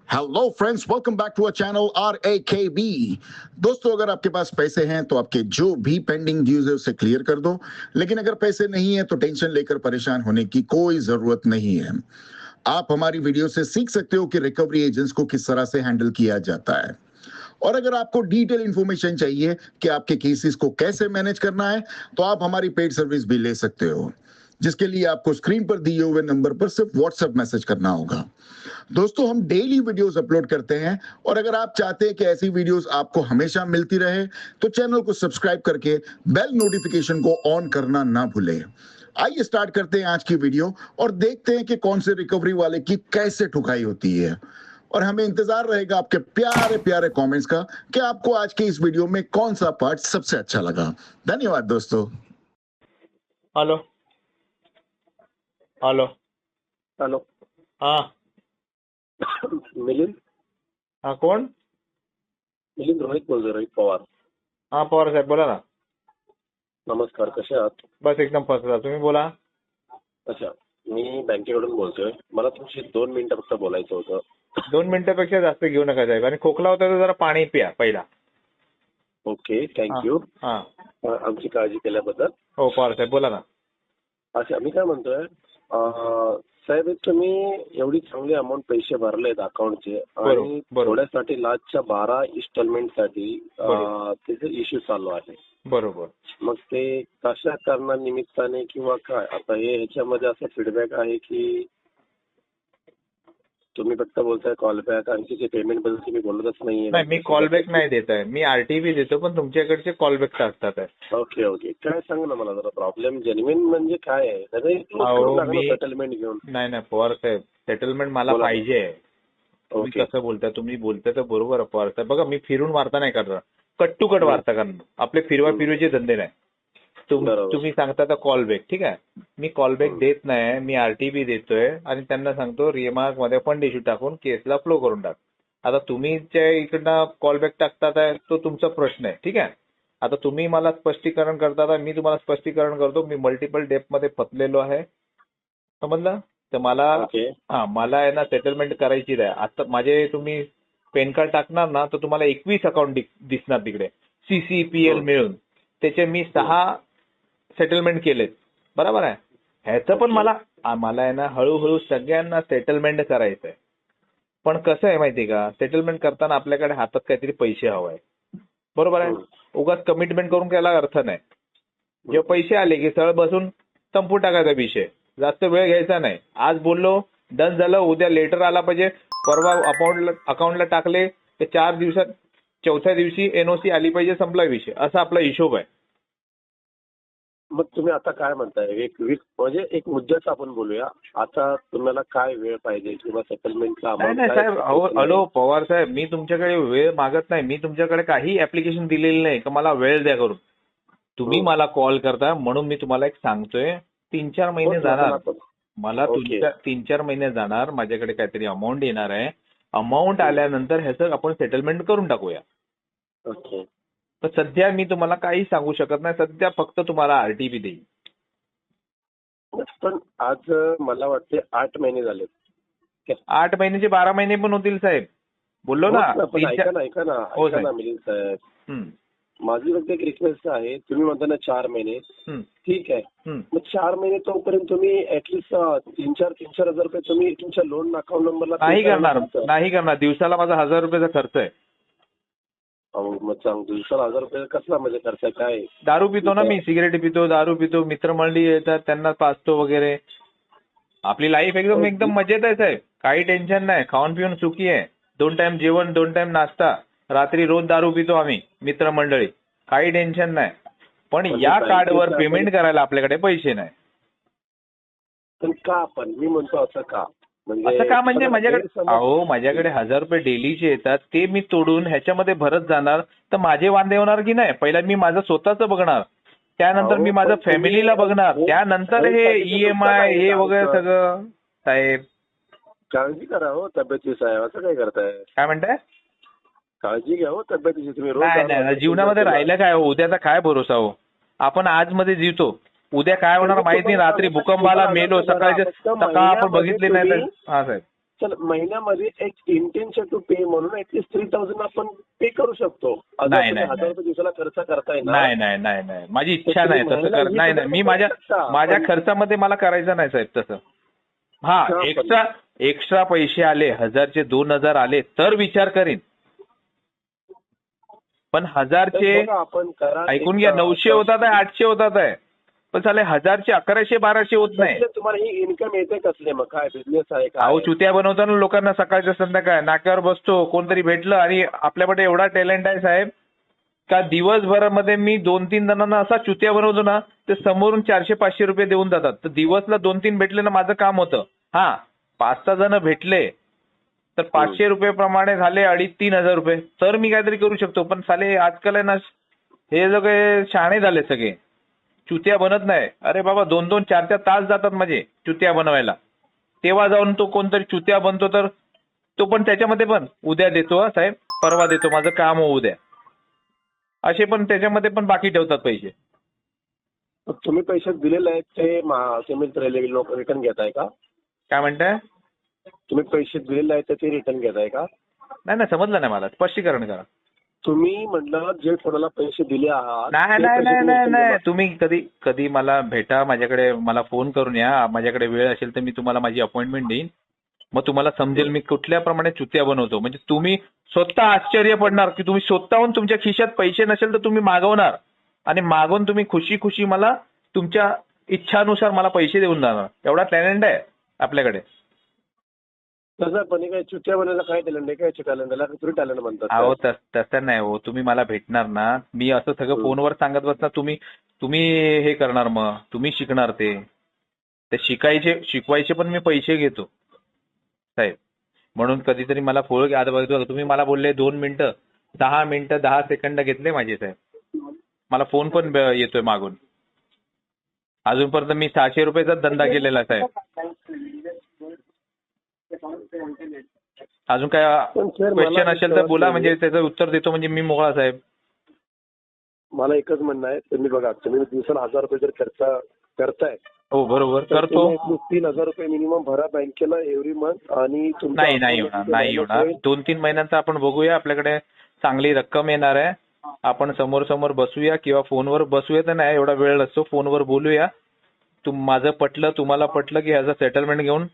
Hello friends, welcome back to our channel RAKB। दोस्तों, अगर आपके पास पैसे हैं तो आपके जो भी पेंडिंग ड्यूज है उसे क्लियर कर दो, लेकिन अगर पैसे नहीं है तो टेंशन लेकर परेशान होने की कोई जरूरत नहीं है। आप हमारी वीडियो से सीख सकते हो कि रिकवरी एजेंट्स को किस तरह से हैंडल किया जाता है। और अगर आपको डिटेल इंफॉर्मेशन चाहिए कि आपके केसेस को कैसे मैनेज करना है, तो आप हमारी पेड सर्विस भी ले सकते हो, जिसके लिए आपको स्क्रीन पर दिए हुए नंबर पर सिर्फ व्हाट्सएप मैसेज करना होगा। दोस्तों, हम डेली वीडियोस अपलोड करते हैं, और अगर आप चाहते हैं कि ऐसी वीडियोस आपको हमेशा मिलती रहे तो चैनल को सब्सक्राइब करके बेल नोटिफिकेशन को ऑन करना ना भूलें। आइए स्टार्ट करते हैं आज की वीडियो और देखते हैं कि कौन से रिकवरी वाले की कैसे ठुकाई होती है। और हमें इंतजार रहेगा आपके प्यारे प्यारे कमेंट्स का कि आपको आज के इस वीडियो में कौन सा पार्ट सबसे अच्छा लगा। धन्यवाद दोस्तों। हॅलो हॅलो हॅलो हा मिलिंद हा कोण? मिलिंद रोहित बोलतोय, रोहित पवार. हा पवार साहेब बोला ना. नमस्कार, कसे आहात? बस एकदम फर्स्ट क्लास. तुम्ही बोला. अच्छा, मी बँकेकडून बोलतोय. मला तुमची 2 मिनिटं फक्त बोलायचं होतं. 2 मिनिटापेक्षा जास्त घेऊ नका साहेब. आणि खोकला होता तर जरा पाणी प्या पहिला. ओके, थँक्यू हा आमची काळजी केल्याबद्दल. हो पवार साहेब बोला ना. अच्छा, मी काय म्हणतोय, साहेब तुम्ही एवढी चांगली अमाऊंट पैसे भरलेत अकाउंटचे आणि थोड्यासाठी लास्टच्या 12 इन्स्टॉलमेंटसाठी त्याचे इश्यू चालू आहे. बरोबर. मग ते कशा कारणानिमित्ताने किंवा काय, आता हे ह्याच्यामध्ये असं फीडबॅक आहे की तुम्ही फक्त बोलताय कॉल बॅक, आणखी ते पेमेंट बद्दल तुम्ही बोलतच नाहीये? नाही, मी कॉल बॅक नाही देत आहे. मी आरटीबी देतो, पण तुमच्याकडचे कॉल बॅक असतात. ओके ओके, काय सांग ना मला जरा, प्रॉब्लेम जेन्युइन म्हणजे काय आहे? सेटलमेंट घेऊन. नाही पवार साहेब, सेटलमेंट मला पाहिजे. तुम्ही कसं बोलताय? तुम्ही बोलताय तर बरोबर आहे पवार साहेब. बघा, मी फिरून वार्ता नाही करणार, कट टू कट वार्ता करणार. आपले फिरवाफिरवीचे धंदे नाही. तुम्ही सांगता तर कॉल बॅक, ठीक आहे. मी कॉल बॅक देत नाही, मी आरटीबी देतोय आणि त्यांना सांगतो रिमार्क मध्ये फंड इश्यू टाकून केसला फ्लो करून टाक. आता तुम्ही ज्या इकडनं कॉल बॅक टाकतात तो तुमचा प्रश्न आहे, ठीक आहे. आता तुम्ही मला स्पष्टीकरण करता, मी तुम्हाला स्पष्टीकरण करतो. मी मल्टिपल डेप मध्ये फसलेलो आहे, समजलं. तर मला आहे ना सेटलमेंट करायची आहे. आता माझे तुम्ही पॅन कार्ड टाकणार ना तर तुम्हाला 21 अकाउंट दिसणार तिकडे, CCPL मिळून. त्याचे मी 6 सेटलमेंट केलेत, बरोबर आहे. ह्याचं पण मला आहे ना हळूहळू सगळ्यांना सेटलमेंट करायचंय. पण कसं आहे माहितीये का, सेटलमेंट करताना आपल्याकडे हातात काहीतरी पैसे हवाय, बरोबर आहे. उगाच कमिटमेंट करून त्याला अर्थ नाही. जेव्हा पैसे आले की सरळ बसून संपून टाकायचा विषय, जास्त वेळ घ्यायचा नाही. आज बोललो, डन झालं, उद्या लेटर आला पाहिजे, परवा अकाउंटला टाकले तर 4 दिवसात 4थ्या दिवशी NOC आली पाहिजे, संपला विषय. असा आपला हिशोब आहे. मग तुम्ही आता काय म्हणताय, म्हणजे एक मुद्द्याचं आपण बोलूया. आता तुम्हाला काय वेळ पाहिजे किंवा सेटलमेंटचा अमाऊंट? नाही साहेब, हॅलो पवार साहेब, मी तुमच्याकडे वेळ मागत नाही. मी तुमच्याकडे काही ऍप्लिकेशन दिलेली नाही का मला वेळ द्या करून. तुम्ही मला कॉल करता म्हणून मी तुम्हाला एक सांगतोय. 3-4 महिने जाणार मला, तुमच्या 3-4 महिने जाणार. माझ्याकडे काहीतरी अमाऊंट येणार आहे. अमाऊंट आल्यानंतर ह्याचं आपण सेटलमेंट करून टाकूया. ओके. तर सध्या मी तुम्हाला काही सांगू शकत नाही. सध्या फक्त तुम्हाला आरटीबी देईल. पण आज मला वाटते 8 महिने झाले. 8 महिन्याचे 12 महिने पण होतील साहेब, बोललो ना. ऐका ना मिलिंद साहेब, माझी फक्त एक रिक्वेस्ट आहे. तुम्ही म्हणता ना 4 महिने, ठीक आहे. मग 4 महिने तोपर्यंत तुम्ही ऍटलीस्ट 3-4 हजार रुपये तुम्ही तुमच्या लोन अकाउंट नंबरला नाही करणार. दिवसाला माझा 1000 रुपयाचा खर्च आहे. मग दिवसाला 1000 रुपये कसला म्हणजे खर्च काय? दारू पितो ना मी, सिगरेट पितो, दारू पितो, मित्रमंडळी येतात त्यांना पाचतो वगैरे. आपली लाईफ एकदम मजेत आहे साहेब, काही टेन्शन नाही. खाऊन पिऊन सुखी आहे. 2 टाइम जेवण, 2 टाइम नाश्ता, रात्री रोज दारू पितो आम्ही मित्रमंडळी, काही टेन्शन नाही. पण या कार्डवर पेमेंट करायला आपल्याकडे पैसे नाही. पण का? पण मी म्हणतो असं का म्हणजे माझ्याकडे 1000 रुपये डेलीचे येतात, ते मी तोडून ह्याच्यामध्ये भरत जाणार तर माझे वांदे होणार की नाही? पहिला मी माझं स्वतःच बघणार, त्यानंतर मी माझं फॅमिलीला बघणार, त्यानंतर हे EMI हे वगैरे सगळं. साहेब काळजी करा हो तब्येतीची साहेब, असं काय करताय? काय म्हणताय? काळजी घ्या हो तब्येतीची तुम्ही. नाही, जीवनामध्ये राहिलं काय हो, उद्याचा काय भरोसा हो. आपण आज मध्ये जीवतो, उद्या काय होणार माहित नाही. रात्री भूकंपाला मेलो, सकाळी आपण बघितले नाही. हा साहेब, चल महिन्यामध्ये एक इंटेन्शन टू पे म्हणून ऍटलीस्ट 3000 आपण पे करू शकतो. नाही, तुम्ही नाही, 1000 रुपये दिवसाला खर्च करताय ना. नाही नाही नाही नाही माझी इच्छा तर नाही तुम्ही तसं महिन्याला नाही नाही मी 20,000 माझ्या करू शकता. माझ्या पण- खर्चामध्ये मला करायचं नाही साहेब तसं. हा हा, पण- एक्स्ट्रा पैसे आले 1000चे 2000 आले तर विचार करीन. पण 1000चे तर बघा आपण करा. ऐकून घ्या 900 होतात आहे 800 होतात आहे पण चाले 1000चे 1100 1200 होत नाही. कसले तुम्हाला ही इन्कम येते कसले मग काय बिझनेस आहे का? अहो चुत्या बनवताना लोकांना सकाळच्या संध्याकाळ नाक्यावर बसतो कोणतरी भेटलं आणि आपल्याकडे एवढा टॅलेंट आहे साहेब का दिवसभरामध्ये मी 2-3 जणांना असा चुत्या बनवतो ना ते समोरून 400-500 रुपये देऊन जातात. तर दिवसला 2-3 भेटले ना माझं काम होतं. हा 5-6 जण भेटले तर 500 रुपये प्रमाणे झाले 2,500-3,000 रुपये तर मी काहीतरी करू शकतो. पण साले आजकाल आहे ना हे सगळे शहाणे झाले सगळे चुत्या बनत नाही. अरे बाबा 2-2 4-4 तास जातात माझे चुत्या बनवायला. तेव्हा जाऊन तो कोणतरी चुत्या बनतो तर तो पण त्याच्यामध्ये पण उद्या देतो हा साहेब परवा देतो माझं काम होऊ द्या असे पण त्याच्यामध्ये पण बाकी ठेवतात पैसे. तुम्ही पैसे दिलेले आहेत ते तुम्ही लोक रिटर्न घेताय का? काय म्हणताय? तुम्ही पैसे दिलेले आहेत ते रिटर्न घेताय का? नाही नाही समजलं नाही मला स्पष्टीकरण करा. तुम्ही म्हटलं जे कोणाला पैसे दिले आहात नाही ते नाही पैसे नाही तुम्ही नाही return नाही घ्या. तुम्ही कधी कधी मला भेटा माझ्याकडे मला फोन करून या माझ्याकडे वेळ असेल तर मी तुम्हाला माझी अपॉइंटमेंट देईन. मग तुम्हाला समजेल मी कुठल्या प्रमाणे चुत्या बनवतो. म्हणजे तुम्ही स्वतः आश्चर्य पडणार की तुम्ही स्वतःहून तुमच्या खिशात पैसे नसेल तर तुम्ही मागवणार आणि मागून तुम्ही खुशी खुशी मला तुमच्या इच्छानुसार मला पैसे देऊन जाणार. एवढा टॅलेंट आहे आपल्याकडे. तसं पण हे काय चुत्या बनायला काय टॅलेंट आहे काय टॅलेंट तुम्ही टॅलेंट म्हणतात अहो तसं नाही हो तुम्ही मला भेटणार ना मी असं सगळं फोनवर सांगत बसणार तुम्ही हे करणार मग तुम्ही शिकणार ते शिकवायचे पण मी पैसे घेतो साहेब. म्हणून कधीतरी मला फोन आता बघतो तुम्ही मला बोलले 2 मिनिटं 10 मिनिटं 10 सेकंद घेतले माझे साहेब. मला फोन पण येतोय मागून. अजूनपर्यंत मी 600 रुपयाचा धंदा केलेला साहेब. अजून काय क्वेश्चन असेल तर बोला म्हणजे त्याचं उत्तर देतो म्हणजे मी मोकळा साहेब. मला एकच म्हणणं आहे तुम्ही बघा तुम्ही दिवसाला 1000 रुपये जर खर्च करताय हो बरोबर करतो. 3,000 रुपये मिनिमम भरा बँकेला एव्हरी मंथ आणि नाही होणार 2-3 महिन्यांचा आपण बघूया. आपल्याकडे चांगली रक्कम येणार आहे. आपण समोर बसूया किंवा फोनवर बसूया तर नाही एवढा वेळ नसतो फोनवर बोलूया. माझं पटलं तुम्हाला पटलं की ह्याचा सेटलमेंट घेऊन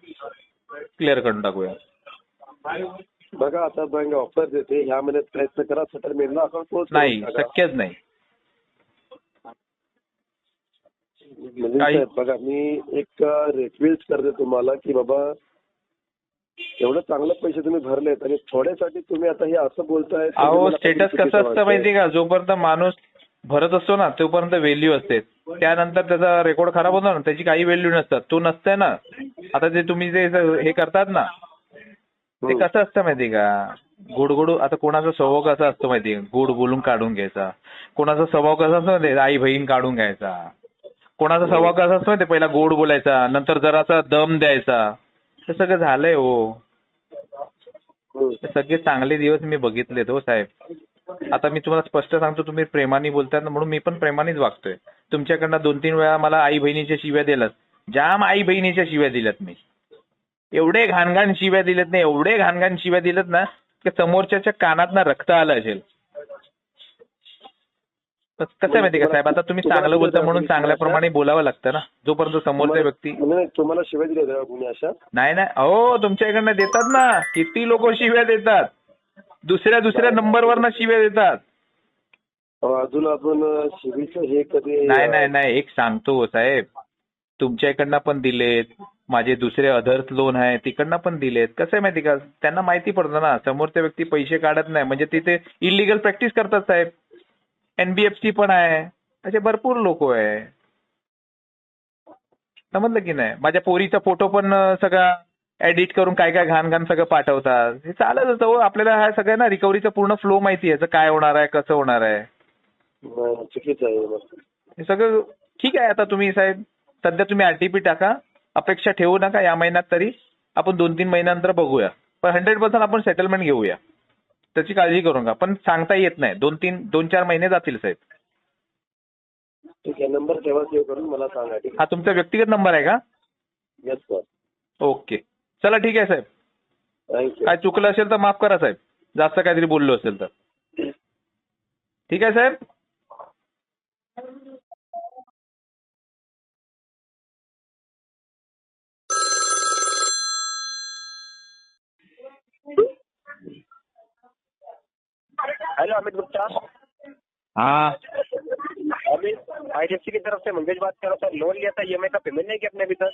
क्लिअर करून टाकूया. बघा आता बँक ऑफर देते ह्या महिन्यात प्रयत्न करा सेटलमेंटला अकाउंट क्लोज नाही शक्यच नाही. म्हणजे बघा मी एक रिक्वेस्ट करते तुम्हाला की बाबा एवढं चांगलं पैसे तुम्ही भरलेत आणि थोड्यासाठी तुम्ही आता हे असं बोलताय. अहो स्टेटस कसं असतं माहिती का जोपर्यंत माणूस भरत असतो ना तोपर्यंत व्हॅल्यू असते. त्यानंतर त्याचा रेकॉर्ड खराब होतो ना त्याची काही व्हॅल्यू नसतात. तो नसतंय ना आता जे तुम्ही जे हे करतात ना ते कसं असतं माहिती का गोड आता कोणाचा स्वभाव कसा असतो माहिती गोड बोलून काढून घ्यायचा. कोणाचा स्वभाव कसा असतो माहिती आई बहीण काढून घ्यायचा. कोणाचा स्वभाव कसा असतो माहिती पहिला गोड बोलायचा नंतर जरासा दम द्यायचा. हे सगळं झालंय हो. सगळे चांगले दिवस मी बघितलेत हो साहेब. आता मी तुम्हाला स्पष्ट सांगतो तुम्ही प्रेमाने बोलताय ना म्हणून मी पण प्रेमानेच वागतोय. तुमच्याकडनं 2-3 वेळा मला आई बहिणीच्या शिव्या दिल्यात. जाम आई बहिणीच्या शिव्या दिल्यात मी. एवढे घाणघाण शिव्या दिलेत ना एवढे घाणघाण शिव्या दिलेत ना की समोरच्याच्या कानात ना रक्त आलं असेल. कसं आहे माहिती का साहेब आता तुम्ही चांगलं बोलता म्हणून चांगल्याप्रमाणे बोलावं लागतं ना जोपर्यंत समोरच्या व्यक्ती तुम्हाला शिवाय दिल्या कोणी अशा नाही अहो तुमच्या इकडनं देतात ना किती लोक शिव्या देतात. दुसऱ्या नंबरवर शिव्या देतात. अजून आपण शिवीचं हे कधी नाही एक सांगतो साहेब तुमच्या इकडनं पण दिलेत माझे दुसरे अदर्स लोन आहे तिकडनं पण दिलेत. कसं आहे माहिती का त्यांना माहिती पडतं ना समोरच्या व्यक्ती पैसे काढत नाही म्हणजे तिथे इलिगल प्रॅक्टिस करतात साहेब. NBFC पण आहे असे भरपूर लोक आहे. समजलं की नाही. माझ्या पोरीचा फोटो पण सगळा एडिट करून काय घाण सगळं पाठवतात. हे चालत असतं हो. आपल्याला हा सगळं ना रिकव्हरीचा पूर्ण फ्लो माहिती आहे काय होणार आहे कसं होणार आहे. चुकीचं आहे हे सगळं ठीक आहे. आता तुम्ही साहेब सध्या तुम्ही RTP टाका अपेक्षा ठेवू नका या महिन्यात तरी आपण 2-3 महिन्यानंतर बघूया. पण 100% आपण सेटलमेंट घेऊया त्याची काळजी करू नका. पण सांगता येत नाही 2-4 महिने जातील साहेब. ठीक आहे नंबर ठेवा सेव्ह करून मला सांगा. ठीक हा तुमचा व्यक्तिगत नंबर आहे का? Yes sir. ओके चला ठीक आहे साहेब. थँक्यू. काय चुकलं असेल तर माफ करा साहेब, जास्त काहीतरी बोललो असेल तर. ठीक आहे साहेब. हेलो अमित गुप्ता. हाँ अमित, IDFC की तरफ से मंगेश बात कर रहा था. लोन लिया था, EMI का पेमेंट नहीं किया अपने अभी तक.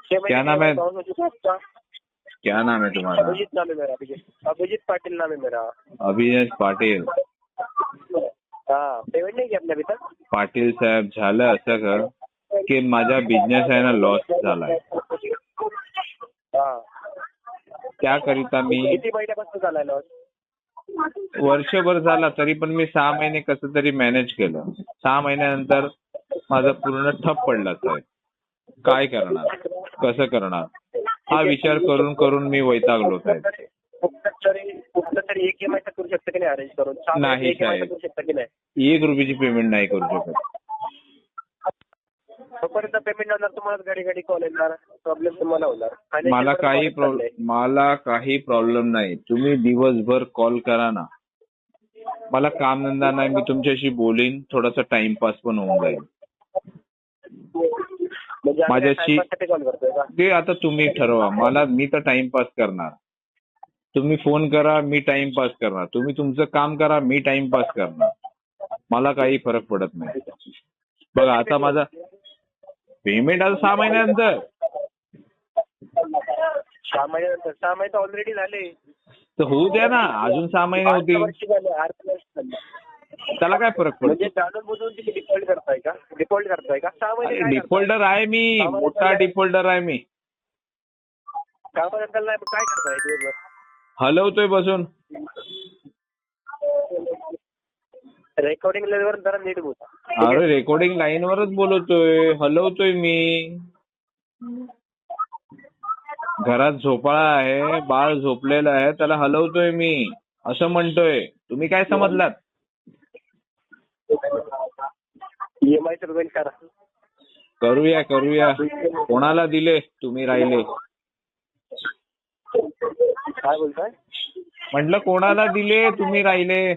6 महीने क्या नाम है? अकाउंट में चुका आपका. क्या नाम है तुम्हारा? अभिजीत नाम है मेरा. अभिजीत पाटिल नाम है मेरा. अभिनेश पाटील. हाँ, पेमेंट नहीं किया आपने अभी तक. पाटील साहेब, झालं असं का की माझा बिझनेस आहे ना लॉस झालाय. हा, त्याकरिता मी किती महिन्यापासून झालाय लॉस? वर्षभर झाला, तरी पण मी 6 महिने कसं तरी मॅनेज केलं. 6 महिन्यानंतर माझा पूर्ण ठप पडला साहेब. काय करणार, कसं करणार हा विचार करून करून मी वैतागलो साहेब. कुठलं तरी एक EMI करू शकता की नाही अरेंज करून? नाही एक EMI साहेब. करू शकता की नाही? 1 रुपयाची पेमेंट नाही करू शकत. तोपर्यंत पेमेंट होणार, तुम्हाला घडी घडी कॉल येणार, प्रॉब्लेम तुम्हाला होणार. मला काही प्रॉब्लेम नाही. तुम्ही दिवसभर कॉल करा ना. मला कामधंदा नाही, मी तुमच्याशी बोलीन, थोडासा टाइमपास पण होऊन जाईल. म्हणजे माझ्याशी कॉल करतोय का? ते आता तुम्ही ठरवा. मी तर टाइमपास करणार. तुम्ही फोन करा, मी टाइमपास करणार. तुम्ही तुमचं काम करा, मी टाइमपास करणार. मला काही फरक पडत नाही. बघा आता माझा पेमेंट आता 6 महिन्यानंतर. 6 महिन्यानंतर? 6 महिने ऑलरेडी झाले. तर होऊ द्या ना, अजून 6 महिने होतील. त्याला काय फरक पडतो? म्हणजे जाणून बुजून तुम्ही डिफॉल्ट करताय का? 6 महिने काय डिफॉल्टर आहे मी, मोठा डिफॉल्टर आहे मी. कामाबद्दल नाही, काय करताय दिवसभर? हलवतोय बसून. रेकॉर्डिंग लेवलवर जरा नीट बोला. अरे रेकॉर्डिंग लाईनवरच बोलतोय, हलवतोय मी. घरात झोपाळा आहे, बाळ झोपलेलं आहे, त्याला हलवतोय मी, असं म्हणतोय. तुम्ही काय समजलात? EMI पेमेंट करा. करूया. कोणाला दिले तुम्ही राहिले? काय बोलताय? म्हटलं कोणाला दिले तुम्ही राहिले?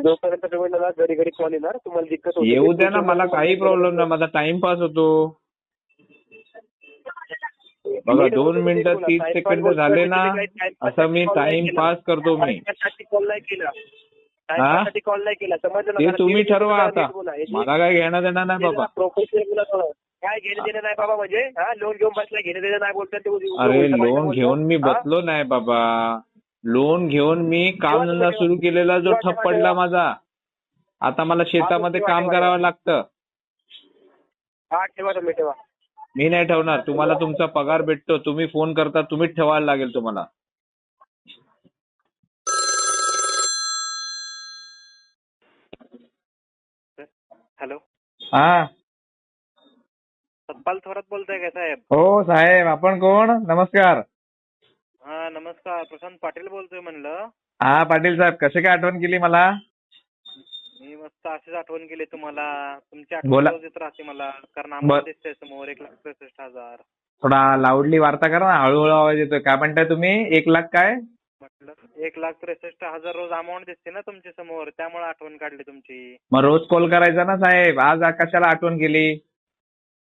जोपर्यंत पेमेंट होणार, घडी घडी कॉल येणार, तुम्हाला दिक्कत होते. येऊ द्या ना, मला काही प्रॉब्लेम नाही. माझा टाइमपास होतो. बघा 2 मिनिटं 30 सेकंद झाले ना, असं मी टाइमपास करतो मी. कॉल नाही केला, कॉल नाही केला, ते तुम्ही ठरवा आता. मला काय घेणं देणं नाही बाबा. प्रोफेशनल काय घेणं देणं नाही बाबा. म्हणजे लोन घेऊन बसला, घेणं देणं नाही बोलतात. अरे लोन घेऊन मी बसलो नाही बाबा. लोन घेऊन मी कामधंदा सुरू केलेला, जो ठप्प पडला माझा. आता मला शेतामध्ये काम करावं लागतं. हा, ठेवा तुम्ही, ठेवा. मी नाही ठेवणार. तुम्हाला तुमचा पगार भेटतो, तुम्ही फोन करता, तुम्हीच ठेवायला लागेल तुम्हाला. हॅलो, हा सतपाल थोरात बोलताय का साहेब? हो साहेब, आपण कोण? नमस्कार. हा नमस्कार, प्रशांत पाटील बोलतोय म्हणलं. हा पाटील साहेब, कसे काय आठवण केली मला? मी मस्त अशीच आठवण केली तुम्हाला. तुमची बोला. आठवण रोज येत राहते मला, कारण आम्हाला दिसतंय समोर 1,63,000. थोडा लाऊडली वार्ता करा ना, हळूहळू आवाज येतोय. काय म्हणताय तुम्ही? 1 लाख काय? म्हटलं 1,63,000 रोज अमाऊंट दिसते ना तुमच्या समोर, त्यामुळे आठवण काढली तुमची. मग रोज कॉल करायचा ना साहेब. आज कशाला आठवण केली?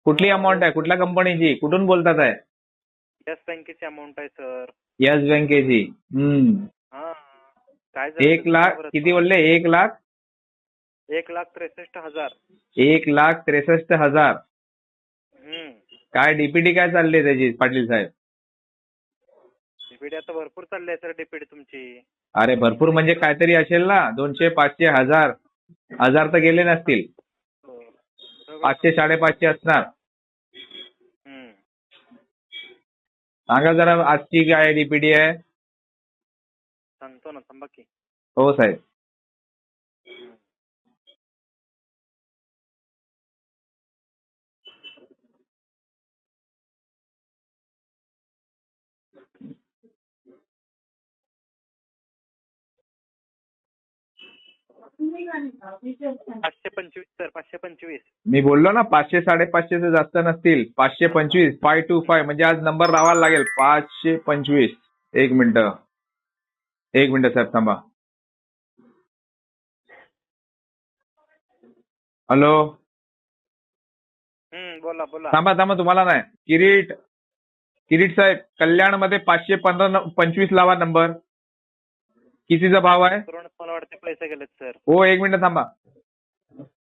कुठली अमाऊंट आहे? कुठल्या कंपनीची? कुठून बोलतात आहे? येस बँकेची अमाऊंट आहे सर. येस बँकेची. हा, काय झालं? 1 लाख किती बोलले? 1 लाख 1,63,000. 1,63,000. काय डीपीडी काय चालली त्याची पाटील साहेब? डीपीडी आता भरपूर चालली आहे सर, डीपीडी तुमची. अरे भरपूर म्हणजे काहीतरी असेल ना. 200, 500, 1000 तर गेले नसतील. 500, 550 असणार. सांगा जरा आजची काय डीपीडी आहे? सांगतो ना, थांबा की. हो साहेब. 525 सर, 525. मी बोललो ना 500 550 जास्त नसतील. 525 525 म्हणजे आज नंबर लावायला लागेल. 525. एक मिनिट साहेब थांबा. हॅलो, बोला बोला. थांबा तुम्हाला नाही. किरीट साहेब, कल्याणमध्ये 525 लावा नंबर. कितीचा भाव आहे? मला वाटते पैसे गेलेत सर. हो, एक मिनिट थांबा.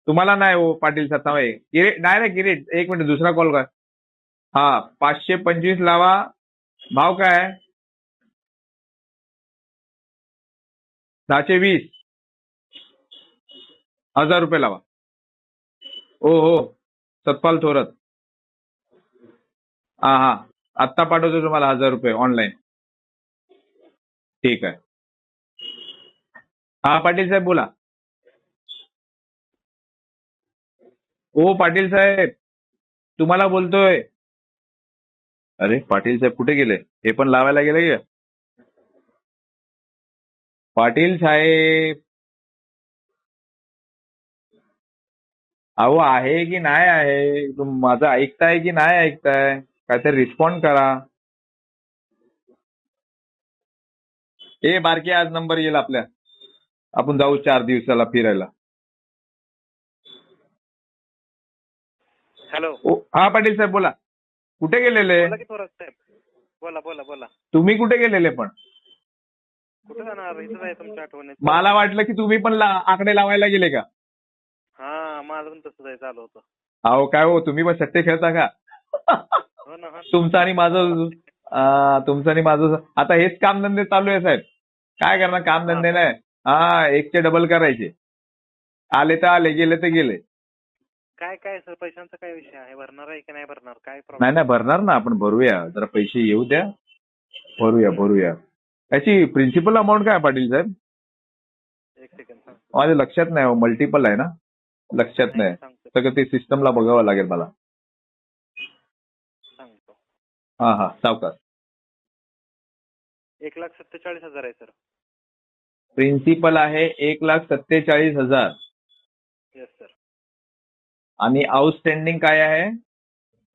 तुम्हाला नाही हो पाटील सर, थांबा. किरीट एक मिनिट, दुसरा कॉल कर. हा, 525 लावा. भाव काय आहे? 620. 1000 रुपये लावा. हो, सतपाल थोरात. हा, आत्ता पाठवतो तुम्हाला 1000 रुपये ऑनलाईन. ठीक आहे. हा पाटील साहेब बोला. हो पाटील साहेब, तुम्हाला बोलतोय. अरे पाटील साहेब कुठे गेले? हे पण लावायला गेले का? पाटील साहेब, अहो आहे की नाही आहे? माझं ऐकताय की नाही ऐकताय? काहीतरी रिस्पॉन्ड करा. ए बारके, आज नंबर येईल आपल्या. आपण जाऊ 4 दिवसाला फिरायला. हॅलो. हा पाटील साहेब बोला. कुठे गेलेले? बोला की थोरात साहेब. बोला. तुम्ही कुठे गेलेले पण? कुठे जाणार? इथंच आहे तुमच्या आठवणीत. मला वाटलं की तुम्ही पण आकडे लावायला गेले का? हा, माझं पण तसंच आहे, चालू होतं. अहो काय हो, तुम्ही पण सट्टे खेळता का? हो ना. तुमचं आणि माझं आता हेच कामधंदे चालू आहे साहेब. काय करणार, कामधंदे नाही. हा, एकचे डबल करायचे. आले तर आले, गेले तर गेले. काय सर, पैशांचा काय विषय आहे? भरणार आहे की नाही भरणार? काय प्रॉब्लेम? नाही भरणार ना, आपण भरूया. जरा पैसे येऊ द्या, भरूया. याची प्रिन्सिपल अमाऊंट काय पाटील साहेब? एक सेकंड. माझ्या लक्षात नाही, मल्टिपल आहे ना, लक्षात नाही. सगळं ते सिस्टमला बघावं लागेल मला. सांगतो. हा, सावकाश. 1,47,000 आहे सर. प्रिन्सिपल आहे 1,47,000. Yes sir. आणि आउटस्टँडिंग काय आहे?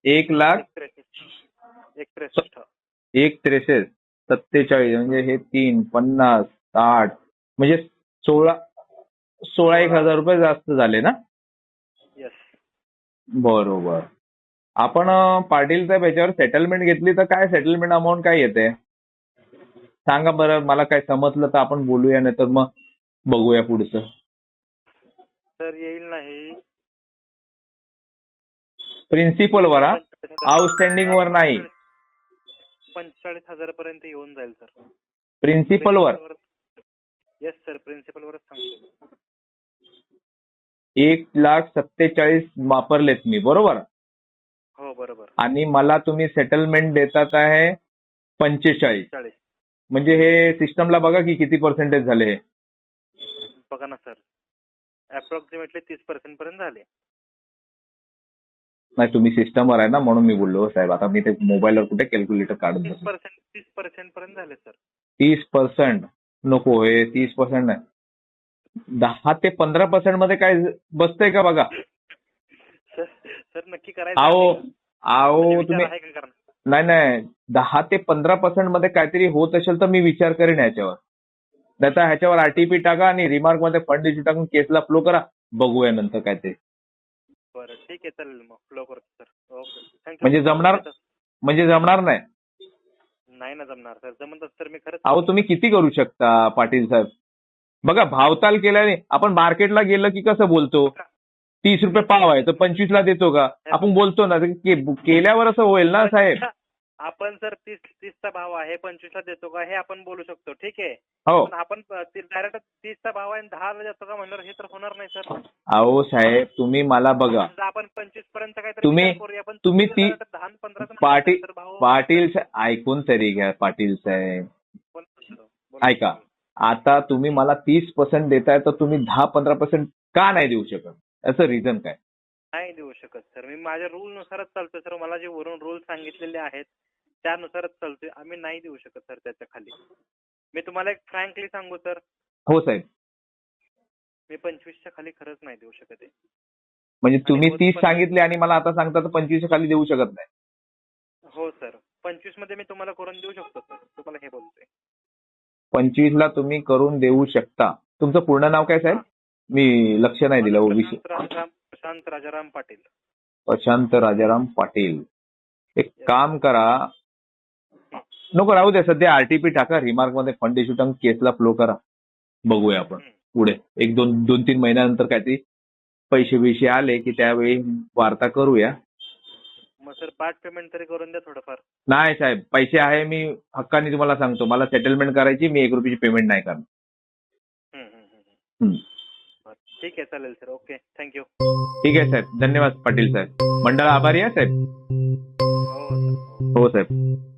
1,63,000. 47 म्हणजे हे 3 50 60 म्हणजे 16,000 रुपये जास्त झाले ना? येस. बरोबर. आपण पाटील साहेब याच्यावर सेटलमेंट घेतली तर काय सेटलमेंट अमाऊंट काय येते सांगा बरं. मला काय समजलं तर आपण बोलूया, नाही तर मग बघूया पुढचं. सर येईल नाही. प्रिन्सिपल वर, आउटस्टँडिंग वर नाही. 45,000 पर्यंत येऊन जाईल सर. प्रिन्सिपल वर. येस सर, प्रिन्सिपल वरच सांगतो. 1,47,000 वापरलेत मी, बरोबर? हो बरोबर. आणि मला तुम्ही सेटलमेंट देतात आहे 45. म्हणजे हे सिस्टमला बघा की किती पर्सेंटेज झाले हे. बघा ना सर, अप्रॉक्सिमेटली 30% पर्यंत झाले. नाही, तुम्ही सिस्टमवर आहे ना, म्हणून मी बोललो साहेब. आता मी ते मोबाईलवर कुठे कॅल्क्युलेटर काढून 30% पर्यंत झाले सर. 30% नको, हे 30% नाही, 10 ते 15% मध्ये काय बसतंय का बघा. सर नक्की करायचं. अहो तुम्ही नाही 10 ते 15% मध्ये काहीतरी होत असेल तर मी विचार करेन ह्याच्यावर. नाही तर ह्याच्यावर आरटीपी टाका आणि रिमार्क मध्ये फंड इश्यू टाकून केसला फ्लो करा, बघूया नंतर काय ते. बरं ठीक आहे, चालेल मग फ्लो करतो सर. Okay, thank you. म्हणजे जमणार नाही? नाही ना जमणार सर. जमत तर मी खरंच. अहो तुम्ही किती करू शकता पाटील साहेब? बघा, भावताल केल्याने आपण मार्केटला गेलं की कसं बोलतो, 30 रुपये पाव आहे तर 25 ला देतो का? आपण बोलतो ना, केल्यावर असं होईल ना साहेब. आपण सर 30चा भाव आहे 25ला देतो का हे आपण बोलू शकतो, ठीक आहे. हो, पण आपण डायरेक्ट 30चा भाव आहे 10ला देतो का म्हणणार हे तर होणार नाही सर. अहो साहेब तुम्ही मला बघा, आपण 25 पर्यंत काहीतरी तुम्ही 10-15 पाटील ऐकून तरी घ्या पाटील साहेब. ऐका, आता तुम्ही मला 30% देताय तर तुम्ही 10-15% का नाही देऊ शकत? याचं रिझन काय? नाही देऊ शकत सर. मी माझ्या रूल नुसारच चालतोय सर. मला जे वरून रूल सांगितलेले आहेत त्यानुसारच चालतोय. आम्ही नाही देऊ शकत सर त्याच्या खाली. मी तुम्हाला एक फ्रँकली सांगू सर. हो साहेब. मी 25च्या खाली खरंच नाही देऊ शकत आहे. म्हणजे तुम्ही होत 30 पण- सांगितले आणि मला आता सांगता तर 25 खाली देऊ शकत नाही. हो सर, 25 मध्ये मी तुम्हाला करून देऊ शकतो सर, तुम्हाला हे बोलतोय. 25 ला तुम्ही करून देऊ शकता. तुमचं पूर्ण नाव काय साहेब? मी लक्ष नाही दिलं. विषय प्रशांत राजाराम पाटील. प्रशांत राजाराम पाटील. एक काम करा, नको राहू द्या सध्या, आरटीपी टाका, रिमार्क मध्ये फंड इश्यू टाकून केसला फ्लो करा. बघूया आपण पुढे 1-2-3 महिन्यानंतर काहीतरी पैसे बिशे आले की त्यावेळी वार्ता करूया. मग सर पार्ट पेमेंट तरी करून द्या थोडंफार. नाही साहेब, पैसे आहे, मी हक्काने तुम्हाला सांगतो, मला सेटलमेंट करायची, मी 1 रुपयाची पेमेंट नाही करणार. ठीक आहे, चालेल सर. Okay, thank you. ठीक आहे साहेब, धन्यवाद पाटील साहेब. मंडळ आभारी आहे साहेब. हो सर. हो साहेब.